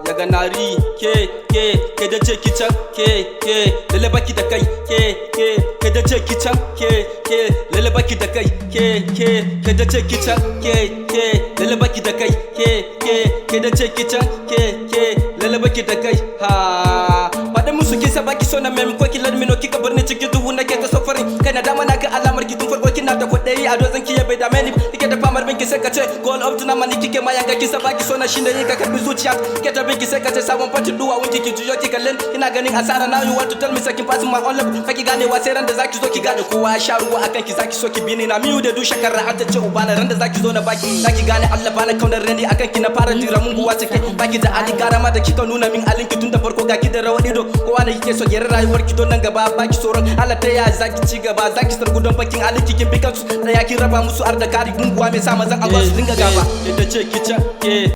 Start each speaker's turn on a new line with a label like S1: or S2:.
S1: Yaga nari ke da ce kican ke lalle baki da kai ke da ce kican ke lalle baki da kai ke da ce kican ke lalle baki da kai ke da ce kican ke lalle baki da kai ha faɗa musu kisa baki so na mem ko ki ladmino kika bar ni cikin duhu nake ta sofarin kai na dama na ga alamar ki tun farko kina da kwaɗayi a dozan ki bai dame ni kike da famar bin ki sai ka ce goal of tuna mani kike ma yanga kisa baki so na shine ka karbi zuciya kike ta bin ki sai ka ce sabon fatin duwa wunki ki juyo ki kallin ina ganin asara now you want to tell me sakin passing my all love faki gane wa sai ran da zaki zo ki gane kowa ya sha ruwa akan ki zaki so ki bini na miyu da du shakara har ta ce ubana ran da zaki zo na baki zaki gane Allah bana kaunar rani akan ki na fara jira mun guwa take baki da ali garama da kika nuna min alin ki tun da farko ga ki da rawani do kowa da kike so gere rayuwar ki don nan gaba baki tsoron Allah ta ya zaki ci gaba zaki sargu don bakin alin kikin bikan su da ya ki raba musu ar da kari gunguwa mai sa mazan Allah su dinga gaba da ce kica